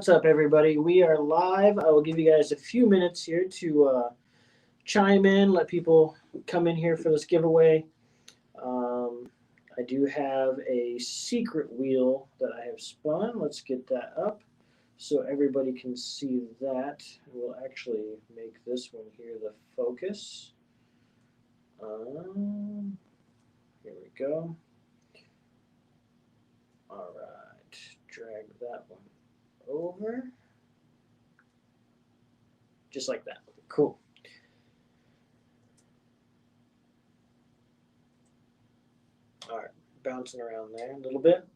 What's up, everybody? We are live. I will give you guys a few minutes here to chime in, let people come in here for this giveaway. Um, I do have a secret wheel that I have spun. Let's get that up so everybody can see that. We'll actually make this one here the focus. Um, Here we go. All right, drag that one over, just like that. Cool. All right, bouncing around there a little bit.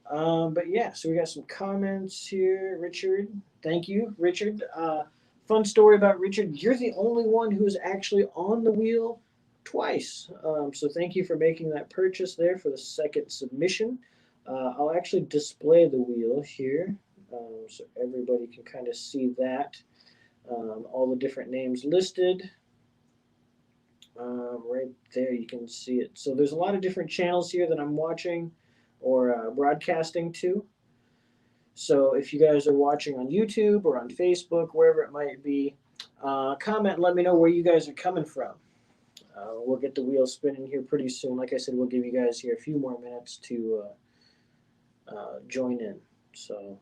But yeah, so we got some comments here. Richard, thank you, Richard. Fun story about Richard. You're the only one who's actually on the wheel twice. So thank you for making that purchase there for the second submission. I'll actually display the wheel here so everybody can kind of see that. All the different names listed. Right there, you can see it. So there's a lot of different channels here that I'm watching or broadcasting to. So if you guys are watching on YouTube or on Facebook, wherever it might be, comment and let me know where you guys are coming from. We'll get the wheel spinning here pretty soon. Like I said, we'll give you guys here a few more minutes to join in. So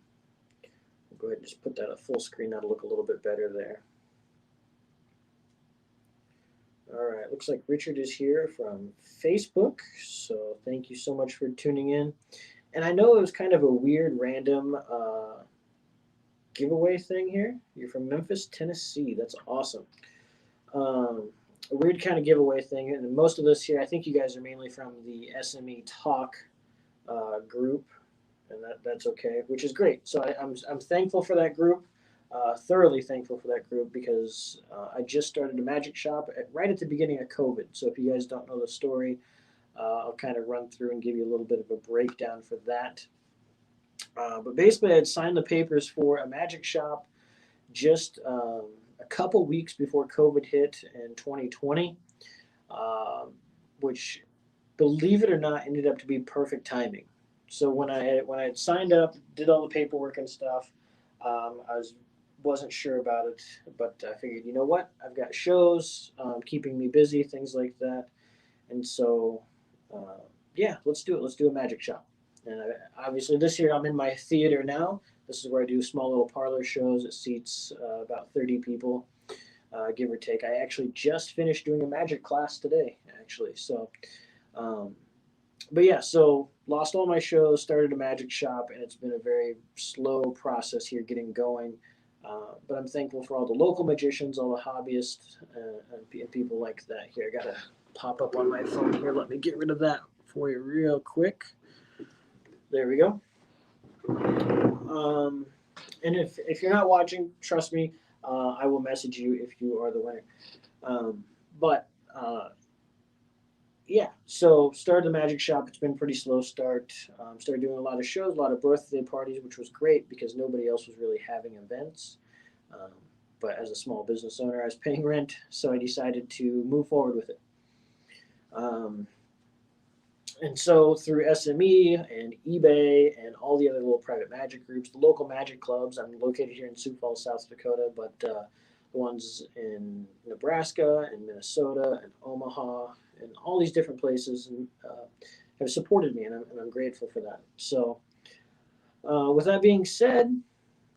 we'll go ahead and just put that at full screen. That'll look a little bit better there. All right, looks like Richard is here from Facebook. So thank you so much for tuning in. And I know it was kind of a weird, random giveaway thing here. You're from Memphis, Tennessee. That's awesome. A weird kind of giveaway thing. And most of this here, I think you guys are mainly from the SME Talk group, and that's okay, which is great. So I'm thankful for that group. Thoroughly thankful for that group because I just started a magic shop right at the beginning of COVID. So if you guys don't know the story, I'll kind of run through and give you a little bit of a breakdown for that. But basically, I had signed the papers for a magic shop just a couple weeks before COVID hit in 2020, which, believe it or not, ended up to be perfect timing. So when I had signed up, did all the paperwork and stuff, I wasn't sure about it, but I figured, you know what, I've got shows keeping me busy, things like that, and so yeah, let's do it. Let's do a magic shop. And obviously, this year I'm in my theater now. This is where I do small little parlor shows. It seats about 30 people, give or take. I actually just finished doing a magic class today, actually. So, um, but yeah, so lost all my shows, started a magic shop, and it's been a very slow process here getting going. But I'm thankful for all the local magicians, all the hobbyists, and people like that. Here, I gotta pop up on my phone here. Let me get rid of that for you real quick. There we go. Um, and if you're not watching, trust me, I will message you if you are the winner. But yeah, so started the magic shop. It's been a pretty slow start. Started doing a lot of shows, a lot of birthday parties, which was great because nobody else was really having events. Um, but as a small business owner, I was paying rent, so I decided to move forward with it. Um, and so through SME and eBay and all the other little private magic groups, the local magic clubs, I'm located here in Sioux Falls, South Dakota, but the ones in Nebraska and Minnesota and Omaha and all these different places have supported me, and I'm grateful for that. So with that being said,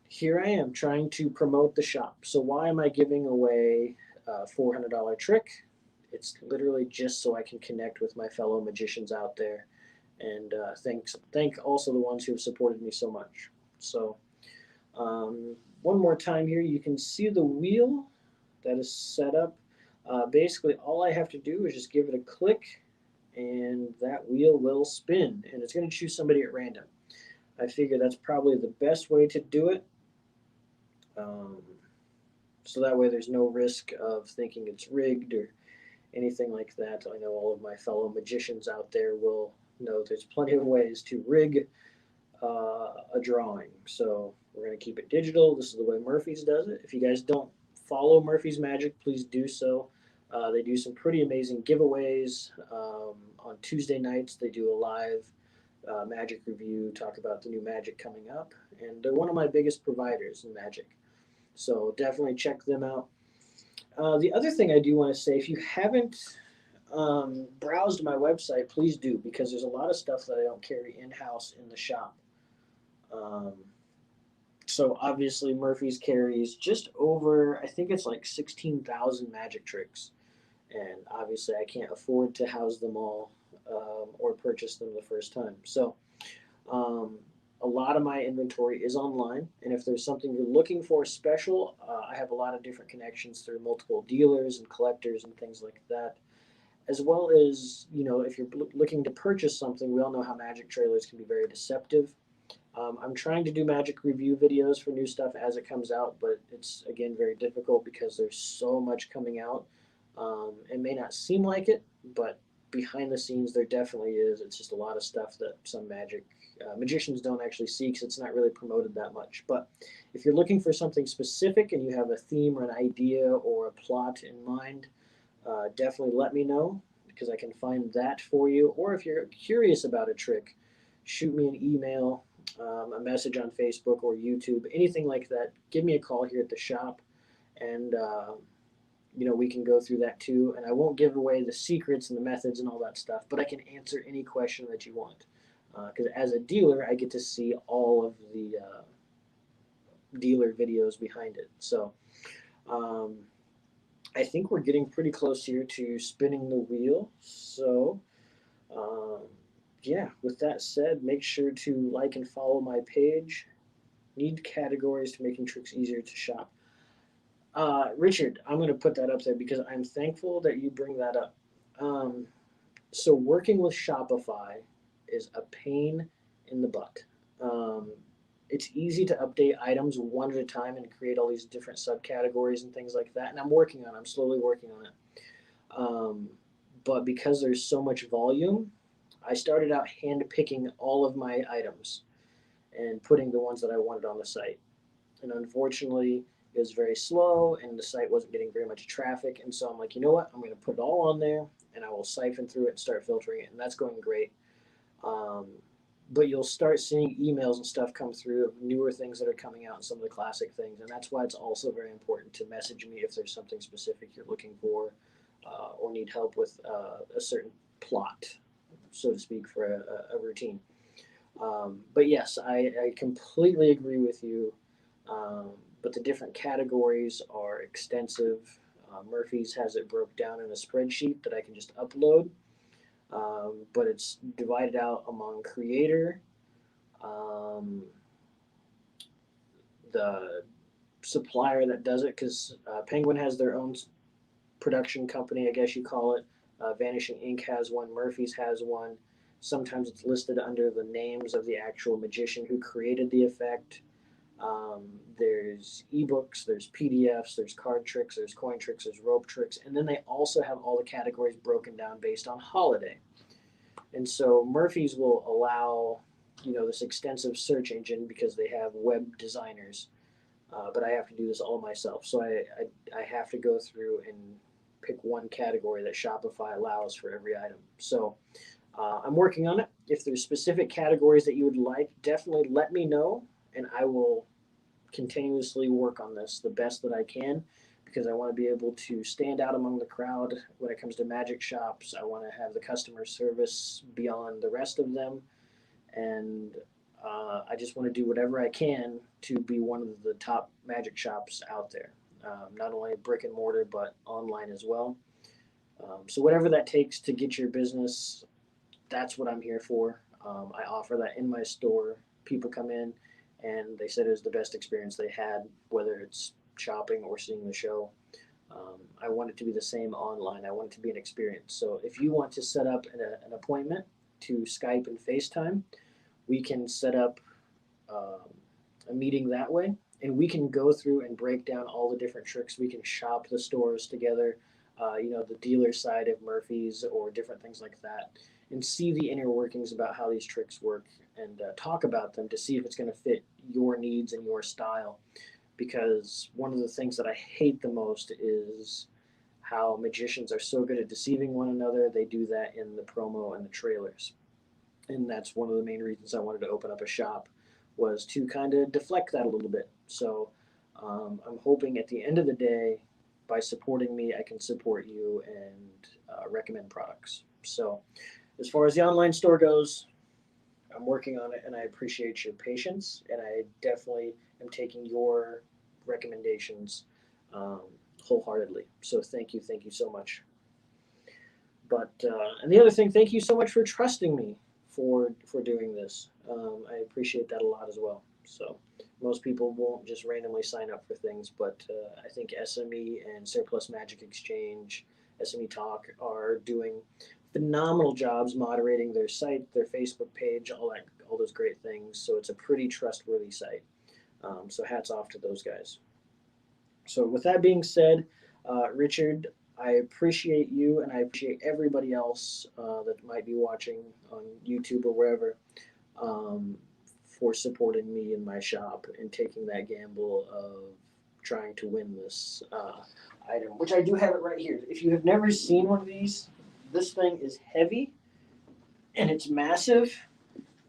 here I am trying to promote the shop. So why am I giving away a $400 trick? It's literally just so I can connect with my fellow magicians out there, and thank also the ones who have supported me so much. So one more time here, you can see the wheel that is set up. Basically, all I have to do is just give it a click, and that wheel will spin, and it's going to choose somebody at random. I figure that's probably the best way to do it. Um, so that way there's no risk of thinking it's rigged or anything like that. I know all of my fellow magicians out there will know there's plenty of ways to rig a drawing. So we're going to keep it digital. This is the way Murphy's does it. If you guys don't follow Murphy's Magic, please do so. They do some pretty amazing giveaways. On Tuesday nights, they do a live Magic review, talk about the new Magic coming up, and they're one of my biggest providers in Magic. So definitely check them out. The other thing I do want to say, if you haven't browsed my website, please do, because there's a lot of stuff that I don't carry in house in the shop. Um, so obviously Murphy's carries just over, I think it's like 16,000 magic tricks, and obviously I can't afford to house them all or purchase them the first time. So um, a lot of my inventory is online, and if there's something you're looking for special, I have a lot of different connections through multiple dealers and collectors and things like that. As well as, if you're looking to purchase something, we all know how magic trailers can be very deceptive. I'm trying to do magic review videos for new stuff as it comes out, but it's again very difficult because there's so much coming out. It may not seem like it, but behind the scenes there definitely is. It's just a lot of stuff that some magicians don't actually see because it's not really promoted that much. But if you're looking for something specific and you have a theme or an idea or a plot in mind, definitely let me know because I can find that for you. Or if you're curious about a trick, shoot me an email, a message on Facebook or YouTube, anything like that. Give me a call here at the shop, and we can go through that too. And I won't give away the secrets and the methods and all that stuff, but I can answer any question that you want. Because as a dealer, I get to see all of the dealer videos behind it. So um, I think we're getting pretty close here to spinning the wheel. So, um, yeah, with that said, make sure to like and follow my page. Need categories to making tricks easier to shop. Richard, I'm going to put that up there because I'm thankful that you bring that up. Um, so, working with Shopify is a pain in the butt. Um, it's easy to update items one at a time and create all these different subcategories and things like that. And I'm slowly working on it. Um, but because there's so much volume, I started out hand picking all of my items and putting the ones that I wanted on the site. And unfortunately, it was very slow and the site wasn't getting very much traffic. And so I'm like, you know what? I'm going to put it all on there and I will siphon through it and start filtering it. And that's going great. Um, but you'll start seeing emails and stuff come through of newer things that are coming out and some of the classic things. And that's why it's also very important to message me if there's something specific you're looking for or need help with a certain plot, so to speak, for a routine. But yes, I completely agree with you. Um, but the different categories are extensive. Murphy's has it broke down in a spreadsheet that I can just upload, but it's divided out among creator, um, the supplier that does it, because Penguin has their own production company, I guess you call it. Vanishing Ink has one, Murphy's has one. Sometimes it's listed under the names of the actual magician who created the effect. There's ebooks, there's PDFs, there's card tricks, there's coin tricks, there's rope tricks, and then they also have all the categories broken down based on holiday. And so Murphy's will allow, this extensive search engine because they have web designers, but I have to do this all myself. So I have to go through and pick one category that Shopify allows for every item. So I'm working on it. If there's specific categories that you would like, definitely let me know, and I will continuously work on this the best that I can because I want to be able to stand out among the crowd when it comes to magic shops. I want to have the customer service beyond the rest of them, and I just want to do whatever I can to be one of the top magic shops out there, not only brick and mortar but online as well. So whatever that takes to get your business, that's what I'm here for. I offer that in my store. People come in and they said it was the best experience they had, whether it's shopping or seeing the show. I want it to be the same online. I want it to be an experience. So if you want to set up an appointment to Skype and FaceTime, we can set up um, a meeting that way, and we can go through and break down all the different tricks. We can shop the stores together, the dealer side of Murphy's or different things like that, and see the inner workings about how these tricks work and talk about them to see if it's going to fit your needs and your style. Because one of the things that I hate the most is how magicians are so good at deceiving one another. They do that in the promo and the trailers. and that's one of the main reasons I wanted to open up a shop, was to kind of deflect that a little bit. So I'm hoping at the end of the day, by supporting me, I can support you and recommend products. So as far as the online store goes, I'm working on it, and I appreciate your patience, and I definitely am taking your recommendations um, wholeheartedly. So thank you so much. But and the other thing, thank you so much for trusting me for doing this. I appreciate that a lot as well. So most people won't just randomly sign up for things, but I think SME and Surplus Magic Exchange, SME Talk are doing phenomenal jobs moderating their site, their Facebook page, all those great things. So it's a pretty trustworthy site. So hats off to those guys. So with that being said, Richard, I appreciate you, and I appreciate everybody else that might be watching on YouTube or wherever, um, for supporting me in my shop and taking that gamble of trying to win this item, which I do have it right here. If you have never seen one of these, this thing is heavy and it's massive,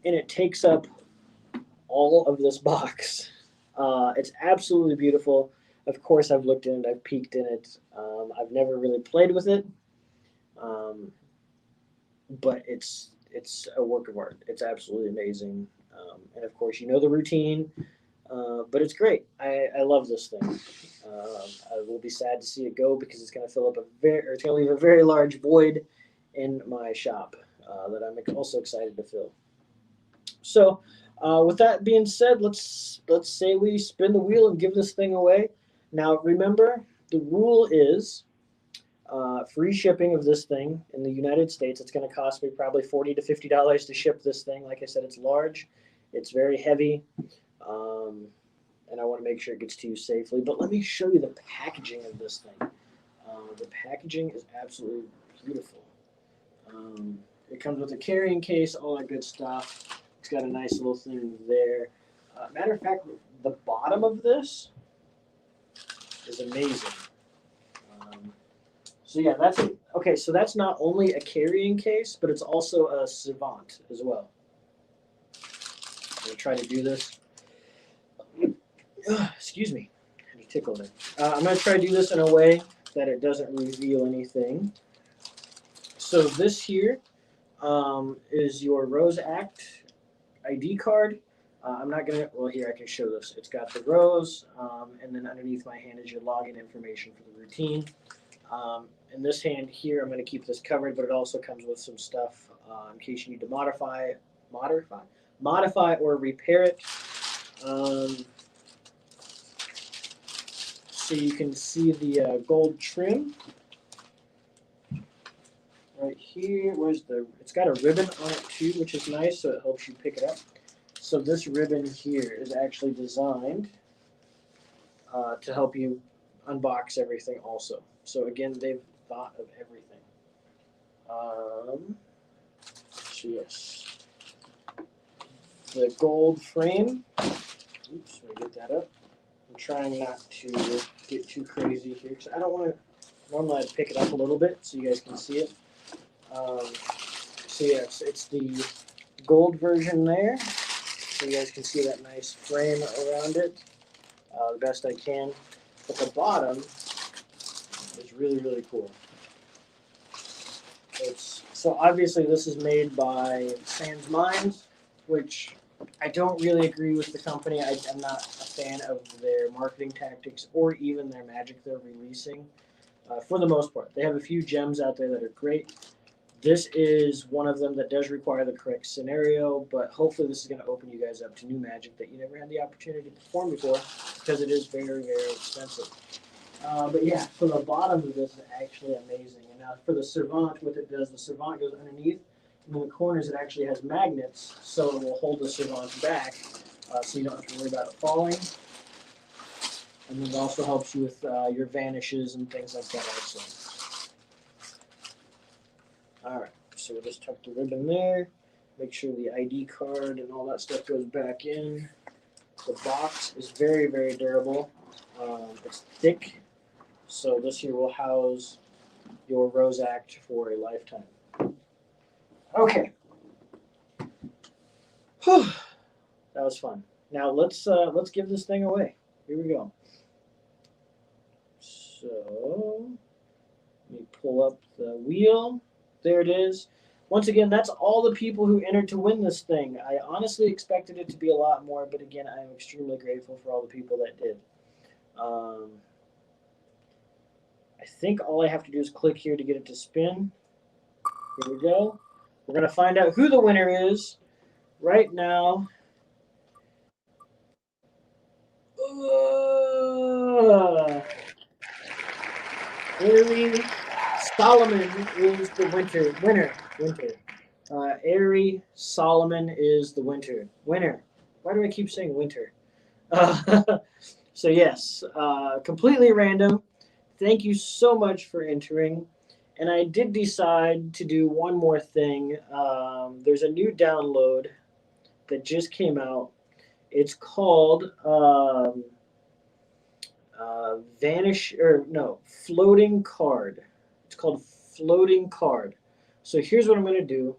and it takes up all of this box. It's absolutely beautiful. Of course, I've looked in it, I've peeked in it. I've never really played with it, um, but it's a work of art. It's absolutely amazing, and of course, you know the routine. But it's great. I love this thing. I will be sad to see it go because it's going to fill up it's going to leave a very large void in my shop that I'm also excited to fill. So, with that being said, let's say we spin the wheel and give this thing away. Now, remember, the rule is free shipping of this thing in the United States. It's going to cost me probably $40 to $50 to ship this thing. Like I said, it's large, it's very heavy, um, and I want to make sure it gets to you safely. But let me show you the packaging of this thing. The packaging is absolutely beautiful. Um, it comes with a carrying case, all that good stuff. It's got a nice little thing there. Matter of fact, the bottom of this is amazing. Um, so yeah, that's it. Okay. So that's not only a carrying case, but it's also a savant as well. I'm gonna try to do this. Excuse me, I had a tickle there. I'm gonna try to do this in a way that it doesn't reveal anything. So this here is your Rose Act ID card. I'm not gonna. Well, here I can show this. It's got the rose, and then underneath my hand is your login information for the routine. In this hand here, I'm going to keep this covered, but it also comes with some stuff in case you need to modify, modify or repair it. Um, so you can see the gold trim right here. It's got a ribbon on it too, which is nice, so it helps you pick it up. So this ribbon here is actually designed to help you unbox everything also. So again, they've thought of everything. So yes, the gold frame. Oops, let me get that up. I'm trying not to get too crazy here because I don't want to. Normally, I'd pick it up a little bit so you guys can see it. Um, so yes, it's the gold version there. So you guys can see that nice frame around it the best I can. But the bottom is really cool. So obviously this is made by Sans Minds, which I don't really agree with the company. I'm not a fan of their marketing tactics or even their magic they're releasing. For the most part, they have a few gems out there that are great. This is one of them that does require the correct scenario, but hopefully this is going to open you guys up to new magic that you never had the opportunity to perform before because it is very expensive. But yeah, so the bottom of this is actually amazing. And now for the Servant, what it does, the Servant goes underneath, and in the corners it actually has magnets, so it will hold the Servant back, so you don't have to worry about it falling. And then it also helps you with your vanishes and things like that also. Alright, so we'll just tuck the ribbon there, make sure the ID card and all that stuff goes back in. The box is very durable. It's thick. So this here will house your Rose Act for a lifetime. Okay. Whew, that was fun. Now let's give this thing away. Here we go. So let me pull up the wheel. There it is. Once again, that's all the people who entered to win this thing. I honestly expected it to be a lot more, but again, I am extremely grateful for all the people that did. Um, I think all I have to do is click here to get it to spin. Here we go. We're going to find out who the winner is right now. Ari Solomon is the winner. Ari Solomon is the winner. Why do I keep saying winter? So yes, completely random. Thank you so much for entering. And I did decide to do one more thing. There's a new download that just came out. It's called Vanish or no Floating Card. It's called Floating Card. So here's what I'm going to do.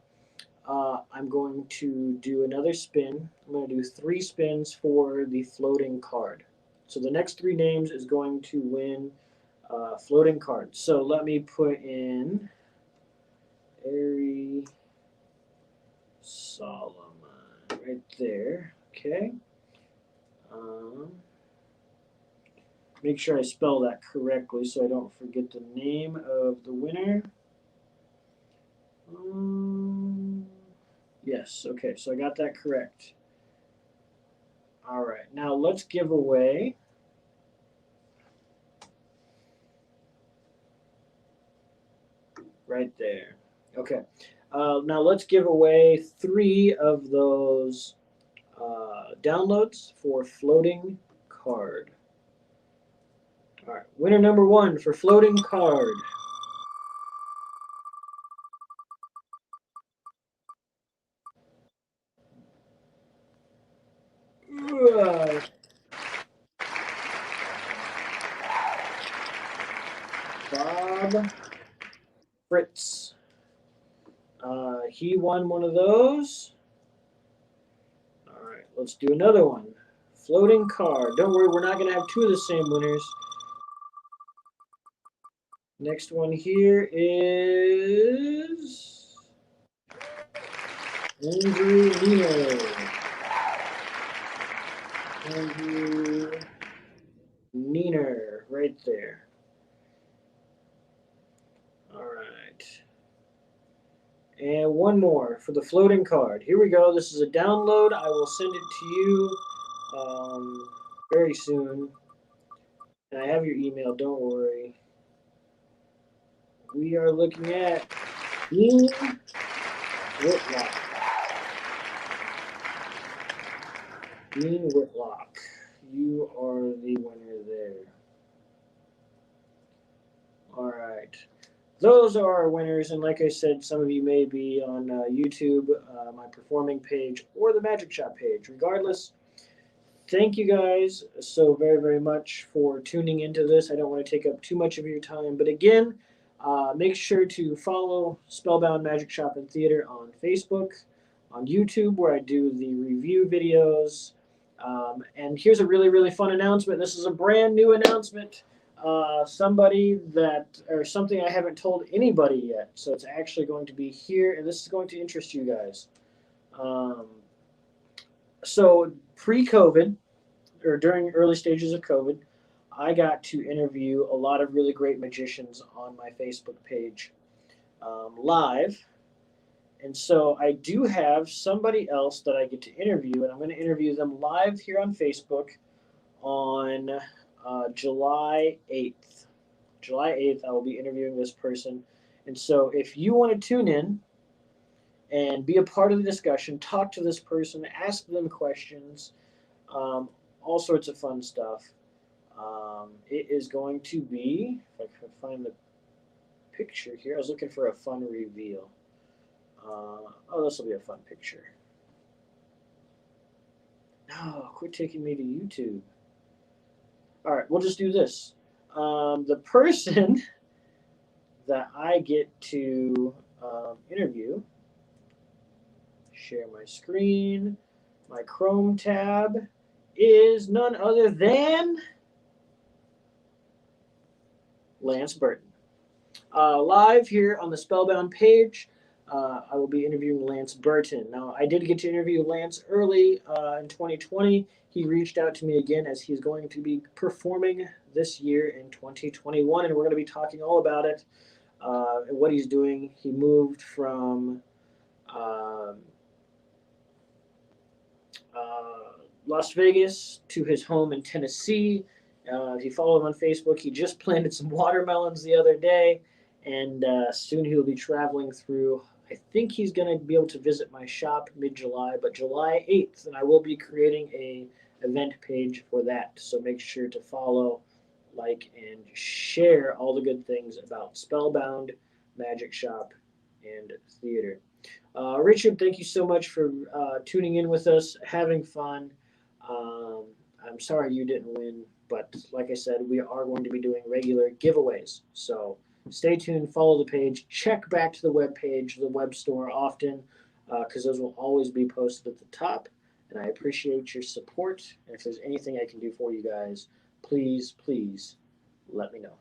I'm going to do another spin. I'm going to do 3 spins for the floating card. So the next 3 names is going to win floating card. So let me put in Ari Solomon right there. Okay. Make sure I spell that correctly so I don't forget the name of the winner. Yes, okay, so I got that correct. All right, now let's give away right there. Okay, now let's give away 3 of those downloads for floating card. All right, winner number 1 for floating card. Bob Fritz. He won one of those. All right, let's do another one. Floating card. Don't worry, we're not going to have 2 of the same winners. Next one here is Andrew Nino. Andrew Neener, right there. All right. And one more for the floating card. Here we go. This is a download. I will send it to you very soon. And I have your email, don't worry. We are looking at Dean Whitlock. Dean Whitlock. You are the winner there. All right. Those are our winners. And like I said, some of you may be on YouTube, my performing page, or the Magic Shop page. Regardless, thank you guys so very, very much for tuning into this. I don't want to take up too much of your time. But again, make sure to follow Spellbound Magic Shop and Theater on Facebook, on YouTube, where I do the review videos. And here's a really, really fun announcement. This is a brand new announcement. Somebody that, or something I haven't told anybody yet. So it's actually going to be here, and this is going to interest you guys. So pre-COVID, or during early stages of COVID, I got to interview a lot of really great magicians on my Facebook page live. And so I do have somebody else that I get to interview, and I'm going to interview them live here on Facebook on July 8th. July 8th, I will be interviewing this person. And so if you want to tune in and be a part of the discussion, talk to this person, ask them questions, all sorts of fun stuff. It is going to be, if I can find the picture here, I was looking for a fun reveal. Oh, this will be a fun picture. No, quit taking me to YouTube. All right, we'll just do this. The person that I get to interview, share my screen. My Chrome tab is none other than Lance Burton. Live here on the Spellbound page, I will be interviewing Lance Burton. Now, I did get to interview Lance early in 2020. He reached out to me again as he's going to be performing this year in 2021, and we're going to be talking all about it and what he's doing. He moved from um, Las Vegas to his home in Tennessee. If you follow him on Facebook, he just planted some watermelons the other day, and soon he will be traveling through. I think he's going to be able to visit my shop mid-July, but July 8th, and I will be creating a event page for that. So make sure to follow, like, and share all the good things about Spellbound, Magic Shop, and theater. Richard, thank you so much for tuning in with us, having fun. Um, I'm sorry you didn't win, but like I said, we are going to be doing regular giveaways. So stay tuned, follow the page, check back to the web page, the web store often, because those will always be posted at the top. And I appreciate your support. And if there's anything I can do for you guys, please, please let me know.